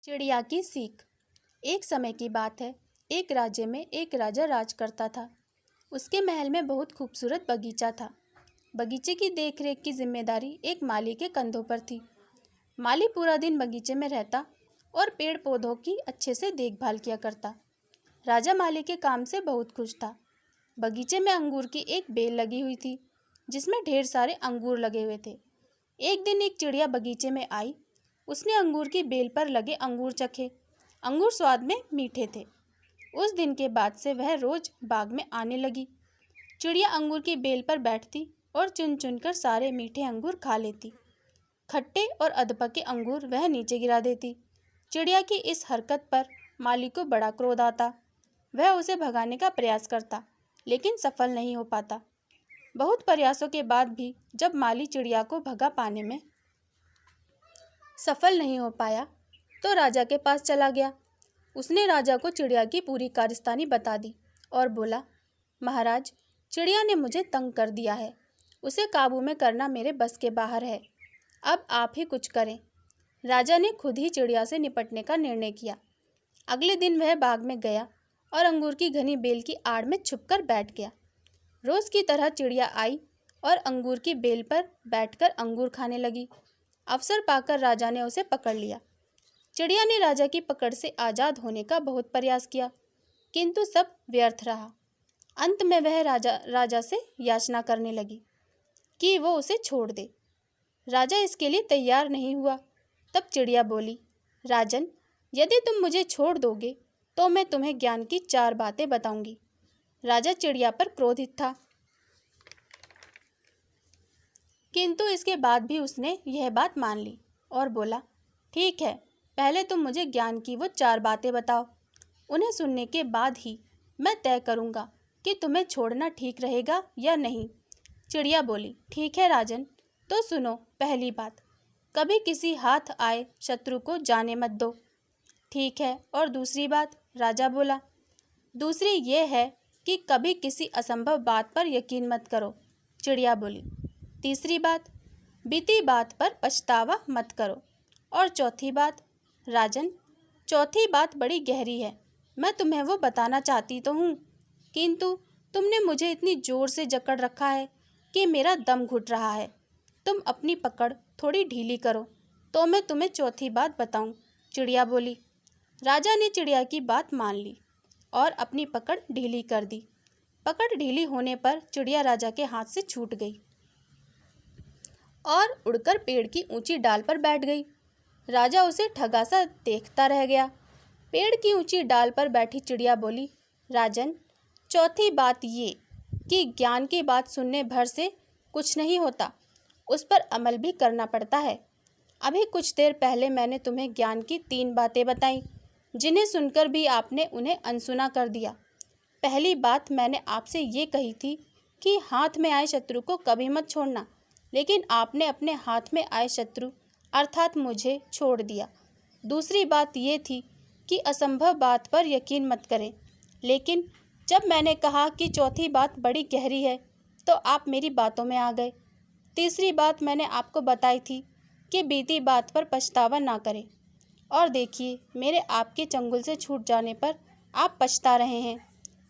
चिड़िया की सीख। एक समय की बात है, एक राज्य में एक राजा राज करता था। उसके महल में बहुत खूबसूरत बगीचा था। बगीचे की देखरेख की जिम्मेदारी एक माली के कंधों पर थी। माली पूरा दिन बगीचे में रहता और पेड़ पौधों की अच्छे से देखभाल किया करता। राजा माली के काम से बहुत खुश था। बगीचे में अंगूर की एक बेल लगी हुई थी, जिसमें ढेर सारे अंगूर लगे हुए थे। एक दिन एक चिड़िया बगीचे में आई। उसने अंगूर की बेल पर लगे अंगूर चखे। अंगूर स्वाद में मीठे थे। उस दिन के बाद से वह रोज बाग में आने लगी। चिड़िया अंगूर की बेल पर बैठती और चुन चुन कर सारे मीठे अंगूर खा लेती। खट्टे और अधपके अंगूर वह नीचे गिरा देती। चिड़िया की इस हरकत पर माली को बड़ा क्रोध आता। वह उसे भगाने का प्रयास करता, लेकिन सफल नहीं हो पाता। बहुत प्रयासों के बाद भी जब माली चिड़िया को भगा पाने में सफल नहीं हो पाया, तो राजा के पास चला गया। उसने राजा को चिड़िया की पूरी कारस्तानी बता दी और बोला, महाराज, चिड़िया ने मुझे तंग कर दिया है। उसे काबू में करना मेरे बस के बाहर है। अब आप ही कुछ करें। राजा ने खुद ही चिड़िया से निपटने का निर्णय किया। अगले दिन वह बाग में गया और अंगूर की घनी बेल की आड़ में छुपकर बैठ गया। रोज की तरह चिड़िया आई और अंगूर की बेल पर बैठकर अंगूर खाने लगी। अवसर पाकर राजा ने उसे पकड़ लिया। चिड़िया ने राजा की पकड़ से आज़ाद होने का बहुत प्रयास किया, किंतु सब व्यर्थ रहा। अंत में वह राजा से याचना करने लगी कि वो उसे छोड़ दे। राजा इसके लिए तैयार नहीं हुआ। तब चिड़िया बोली, राजन, यदि तुम मुझे छोड़ दोगे तो मैं तुम्हें ज्ञान की 4 बातें बताऊंगी। राजा चिड़िया पर क्रोधित था, किंतु इसके बाद भी उसने यह बात मान ली और बोला, ठीक है, पहले तुम मुझे ज्ञान की वो 4 बातें बताओ। उन्हें सुनने के बाद ही मैं तय करूँगा कि तुम्हें छोड़ना ठीक रहेगा या नहीं। चिड़िया बोली, ठीक है राजन, तो सुनो। पहली बात, कभी किसी हाथ आए शत्रु को जाने मत दो। ठीक है, और दूसरी बात? राजा बोला, दूसरी ये है कि कभी किसी असंभव बात पर यकीन मत करो। चिड़िया बोली, तीसरी बात, बीती बात पर पछतावा मत करो। और चौथी बात? राजन, चौथी बात बड़ी गहरी है। मैं तुम्हें वो बताना चाहती तो हूँ, किंतु तुमने मुझे इतनी जोर से जकड़ रखा है कि मेरा दम घुट रहा है। तुम अपनी पकड़ थोड़ी ढीली करो तो मैं तुम्हें चौथी बात बताऊं। चिड़िया बोली। राजा ने चिड़िया की बात मान ली और अपनी पकड़ ढीली कर दी। पकड़ ढीली होने पर चिड़िया राजा के हाथ से छूट गई और उड़कर पेड़ की ऊंची डाल पर बैठ गई। राजा उसे ठगा सा देखता रह गया। पेड़ की ऊंची डाल पर बैठी चिड़िया बोली, राजन, चौथी बात ये कि ज्ञान की बात सुनने भर से कुछ नहीं होता, उस पर अमल भी करना पड़ता है। अभी कुछ देर पहले मैंने तुम्हें ज्ञान की 3 बातें बताई, जिन्हें सुनकर भी आपने उन्हें अनसुना कर दिया। पहली बात मैंने आपसे ये कही थी कि हाथ में आए शत्रु को कभी मत छोड़ना, लेकिन आपने अपने हाथ में आए शत्रु अर्थात मुझे छोड़ दिया। दूसरी बात ये थी कि असंभव बात पर यकीन मत करें, लेकिन जब मैंने कहा कि चौथी बात बड़ी गहरी है तो आप मेरी बातों में आ गए। तीसरी बात मैंने आपको बताई थी कि बीती बात पर पछतावा ना करें, और देखिए, मेरे आपके चंगुल से छूट जाने पर आप पछता रहे हैं।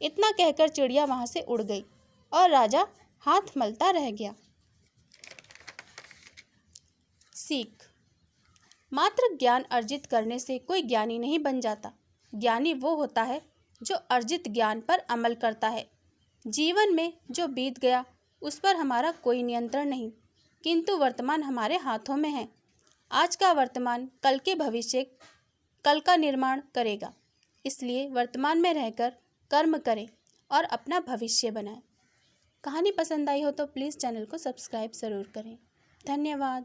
इतना कहकर चिड़िया वहाँ से उड़ गई और राजा हाथ मलता रह गया। सीख। मात्र ज्ञान अर्जित करने से कोई ज्ञानी नहीं बन जाता। ज्ञानी वो होता है जो अर्जित ज्ञान पर अमल करता है। जीवन में जो बीत गया उस पर हमारा कोई नियंत्रण नहीं, किंतु वर्तमान हमारे हाथों में है। आज का वर्तमान कल के भविष्य कल का निर्माण करेगा। इसलिए वर्तमान में रहकर कर्म करें और अपना भविष्य बनाएं। कहानी पसंद आई हो तो प्लीज़ चैनल को सब्सक्राइब ज़रूर करें। धन्यवाद।